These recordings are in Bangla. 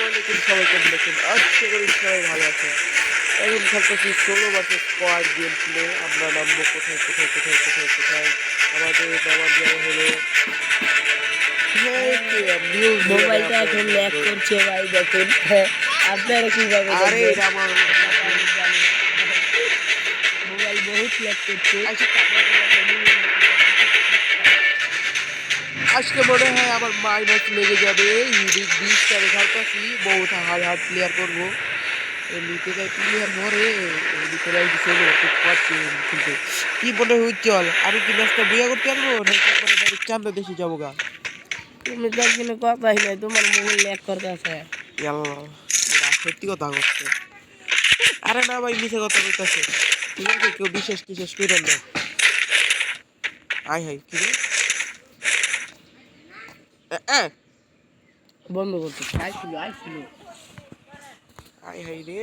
আলাইকুম, সবাই কেমন আছেন? আশা করি সবাই ভালো আছেন। এখন খেলতেছি 16 মাসের স্কোয়াড গেম প্লে। আমরা নামবো কোথায় কোথায় কোথায় কোথায় কোথায়। আমাদের নামার জায়গা হলো মোবাইলটা এখন ল্যাগ করছে ভাই, দেখুন আপনারা কিভাবে আরে এটা আমার মোবাইল বহুত ল্যাগ করছে। আজকে মনে হয় আমার মাইনাস লেগে যাবে। ইউনিক 20 খেলতেছি, বহুত হার্ড হার্ড প্লেয়ার করবো। নিতে যাই প্লেয়ার মরে নিতে যাই কিন্তু কি মনে হয় উজ্জ্বল, আমি কি ম্যাচটা বুয়া করতে পারবো নাকি একবারে ডাইরেক্ট চান্দা দেশে যাবো গা? তুমি তো কোনো কথাই নাই, তোমার মোবাইল ল্যাগ করতেছে। সত্যি কথা করছে। আরে না ভাই, মিশে কথা বলতেছে। ঠিক আছে, কেউ বিশেষ টিশেষ করেন না। আয় হাই কি রে বন্ধ করতে আইছিল আয় হাই রে,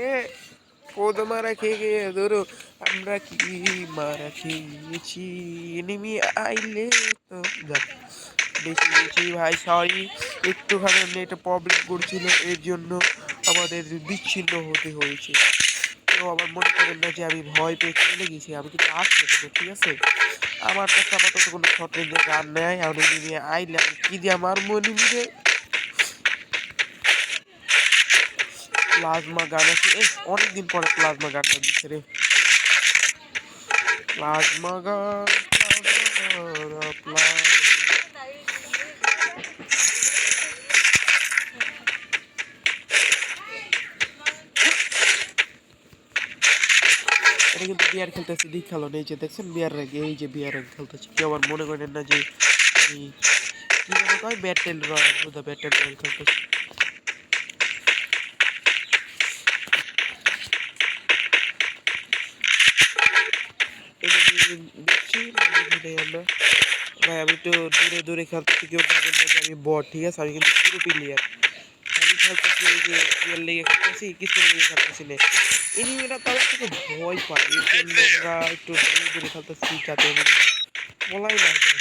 কোদ মারা খেয়ে গিয়ে ধরো আমরা কি মারা খেয়েছি। এনিমি আইলে তো বেশি বেশি ভাই সরি, একটুখানি নেট প্রবলেম করছিল, এর জন্য আমাদের বিচ্ছিন্ন হতে হয়েছে। কেউ আবার মনে করেন না যে আমি ভয় পেয়ে চলে গেছি, আমি কিন্তু আসছি তো, ঠিক আছে? আমার কাছে আপাতত কোনো শর্ট রেঞ্জের গান নেয়, আর এনিমি আইলে আমি কি দিয়ে আমার এনিমিরে প্লাজমা গান আছে। অনেকদিন পরে প্লাজমা গানটা দিচ্ছে রে। প্লাজমা গান এটা কিন্তু বিয়ার খেলতেছি, দিক খেলো এই যে দেখছেন বিয়ার র্যাঙ্ক, এই যে বিয়ার র্যাঙ্ক খেলতেছি। কেউ আবার মনে করেন না যে আমি কি মনে কয় ব্যাটেল রয়্যাল, ব্যাটেল রয়্যাল খেলতেছি। দেখছি আমরা ভাই, আমি তো দূরে দূরে খেলতেছি, কেউ ভাবেন না যে আমি বট, ঠিক আছে? আমি কিন্তু পুরো প্লেয়ার। আমি খেলতেছি এই যে প্লেয়ার লেগে খেলতেছি, কিছু লেগে খেলতেছি না। এনিমিরা তাদের থেকে ভয় পায়, এর জন্য আমরা একটু দূরে দূরে খেলতেছি, যাতে বলাই না যায়।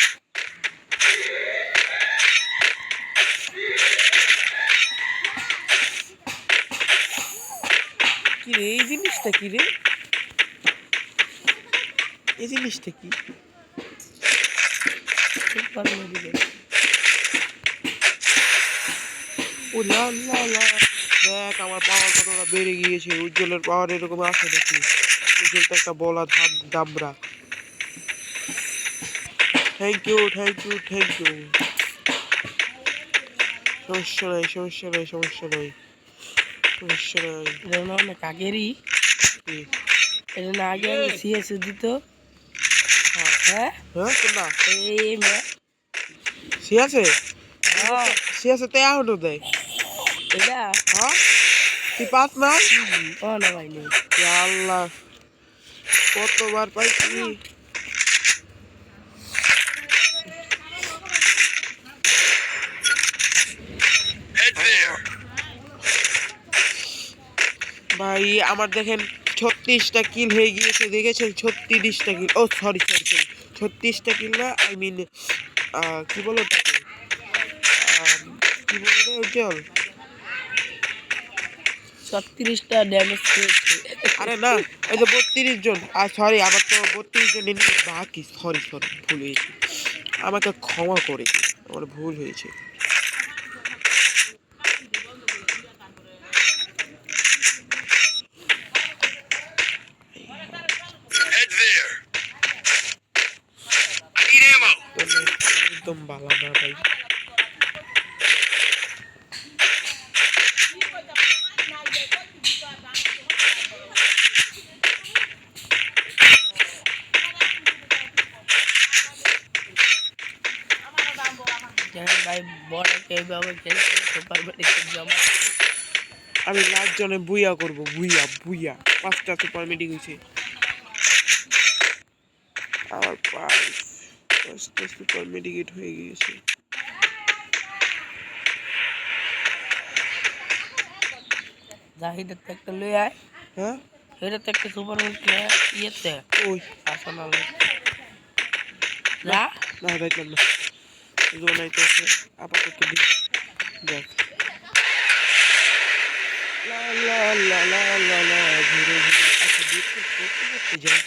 কি রে এই জিনিসটা, কি রে এই জিনিসটা কি? ও লা লা লা, দেখ আমার পাওয়ার কতটা বেড়ে গিয়েছে। উজ্জ্বলের পাওয়ার এরকম আছে দেখি। উজ্জ্বল তো একটা বলা দামরা। Thank you thank you thank you. সমস্যা নাই সমস্যা নাই সমস্যা নাই সমস্যা নাই। কাকেরই এটা না আগে সিএস দিত। হ্যাঁ হ্যাঁ না এই সে আছে, সে আছে তো এখনো দেয়। এটা হ্যাঁ তুই পাস না? ও না ভাই নেই। আল্লাহ, কতবার পাইছি। ভাই আমার দেখেন 36টা কিল হয়ে গিয়েছে, দেখেছেন? 36টা কিল, ও সরি সরি সরি, 36টা কিল না, আই মিন কি বলো তাকে, কি বলো রে উজ্জ্বল? 36টা ড্যামেজ খেয়েছে। আরে না, এই তো 32 জন। আর সরি, আমার তো 32 জন এমনি বাকি। সরি সরি, ভুল হয়েছে, আমাকে ক্ষমা করে দিন, আমার ভুল হয়েছে। একদম ভালো না ভাই। ভাই বড় এইভাবে খেলছে সুপার মেডিকেল জমা। আমি লাস্ট জনে বুইয়া করবো, বুইয়া বুইয়া। 5টা সুপার মেডিক হয়েছে আমার, 5টা সুপার মেডিকেট হয়ে গিয়েছে। জাহিদের একটা লই আয়। হ্যাঁ এটা তো একটা সুপার মেডিকেল ইয়েতে ওই আসলে না যা না দেখলাম না, জোন আইতেছে আপাতত দেখ। লা লা লা লা লা ঘুরে ঘুরে আচ্ছা দেখতে করতে করতে যাই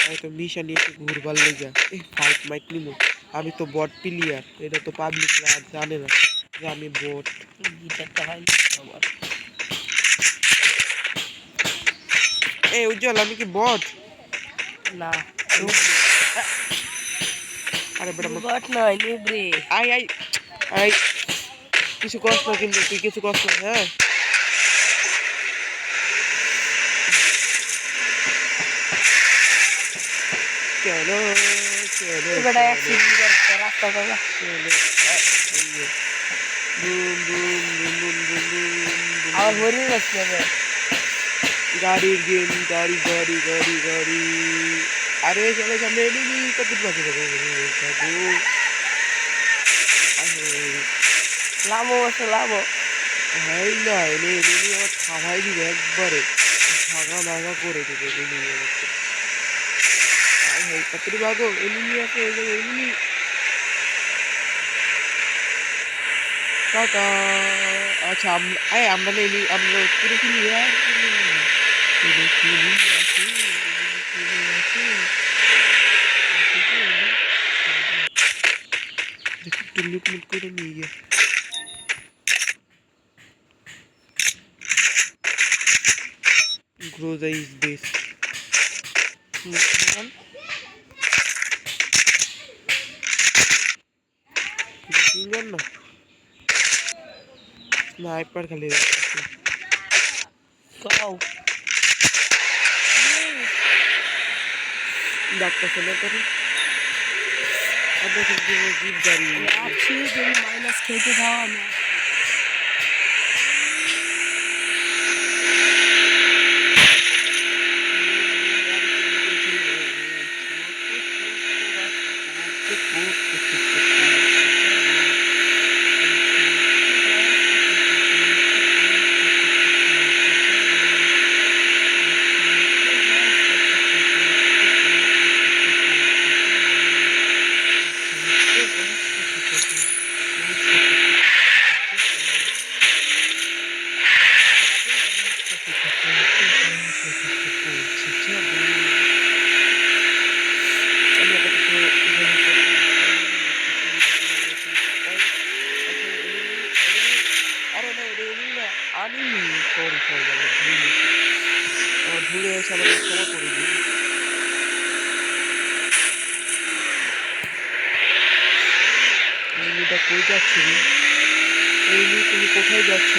হয়তো মিশা নিয়েছে ঘুরবার লেগা ফাইট মাইট নিমো আমি তো বট প্লেয়ার এটা তো পাবলিকরা আর জানে না যে আমি বট গিটারটা হয় আমার এই উজ্জ্বল আমি কি বট না আরে বেটা বট নয় নুবরে আই আই আই কিছু কষ্ট না কিন্তু তুই কিছু কষ্ট না হ্যাঁ চলো চলো বেটা অ্যাক্সিডেন্ট করতে রাস্তা দাদা চলো boom boom boom boom boom boom আমার হরিণ আসছে গাড়ির গেম গাড়ি গাড়ি গাড়ি গাড়ি আরে চলো সামনে এনিমি কত বাজে যাবে লামো আছে লামো হাই না এনে এনিমি আমার খাওয়াই দিবে একবারে ভাগা ভাগা করে দেবে এনিমি আমাকে আই হাই কতটি ভাগো এনিমি আছে এই যে এনিমি টাটা আচ্ছা আমরা না আমরা পুরো ক্লিয়ার পুরো ক্লিয়ার আছে একটু লুটমুট করে নিয়ে গিয়ে গ্রোজা ইজ বেস্ট সিঙ্গার না স্নাইপার খালি রাখতেছে কাও ডাক্তার না করে আমরা কিন্তু জিপ গাড়ি আছি যদি মাইনাস খেতে দাও আমি ভুলে এসে আমাকে ক্ষমা করে দিই এমনিটা কই যাচ্ছি এমনি তুমি কোথায় যাচ্ছ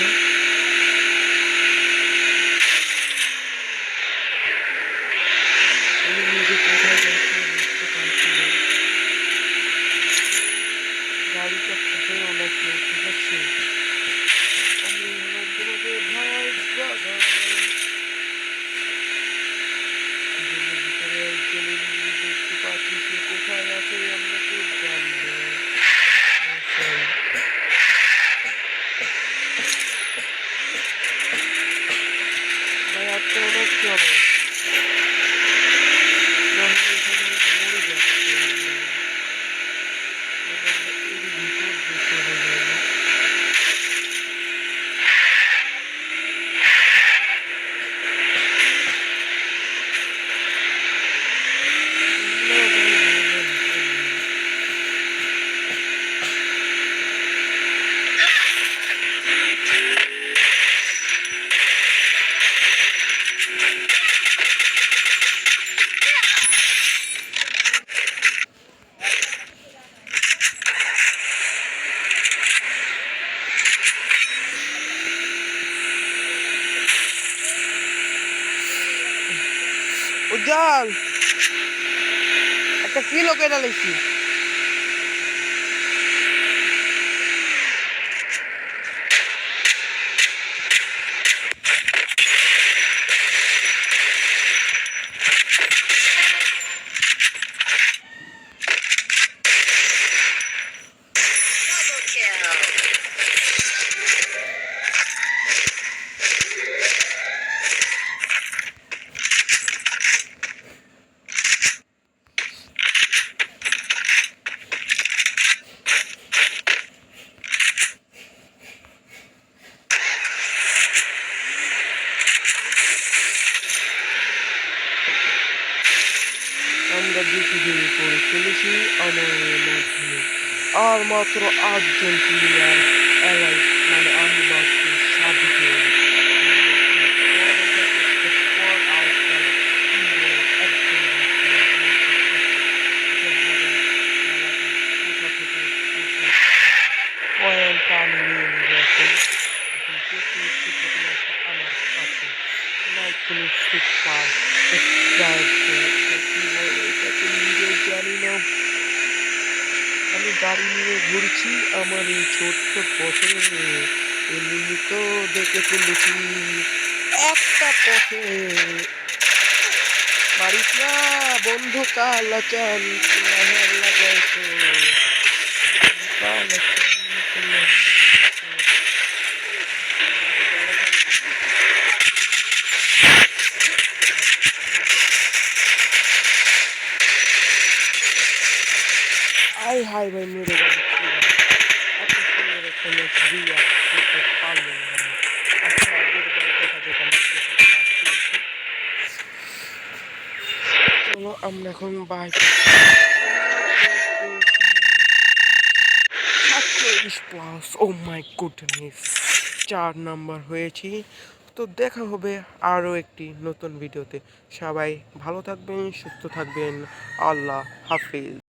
এমনি কোথায় যাচ্ছ বুঝতে পারছি না গাড়িটা ফুটেও নাকি ঠিক আছে আমি হলাম তোমাদের ভাই দাদা ভিতরে একজন দেখতে পাচ্ছি সে কোথায় আছে আমরা কেউ জানি না ভাই আজকে অনেক চলো মরে যাবে এর ভিতর যেতে হবে উজ্জ্বল একটা কি লোকে ডালেছি মাত্র 8জন প্লেয়ার অ্যালাইভ, মানে আমি বাকি 7জন। পয়েন্ট আমি নিয়ে নেব এখন। আমার কাছে লাইক সুপার জানি না, আমি গাড়ি নিয়ে ঘুরছি আমার এই ছোট্ট পথে, এমনি তো দেখে ফেলেছি একটা পথে। মারিস না বন্ধু কালাচান, লাগাইছো কালাচান। আই হাই ভাই মেরে গেল, এত সুন্দর একটা ম্যাচ দিয়া খেলতে পারলো না আমি। আচ্ছা আগের বার দেখা যেত আমার চলো আমরা এখন বাইক 47+, ও মাই গুডনেস 4 নাম্বার হয়েছি। তো দেখা হবে আরও একটি নতুন ভিডিওতে। সবাই ভালো থাকবেন, সুস্থ থাকবেন, আল্লাহ হাফিজ।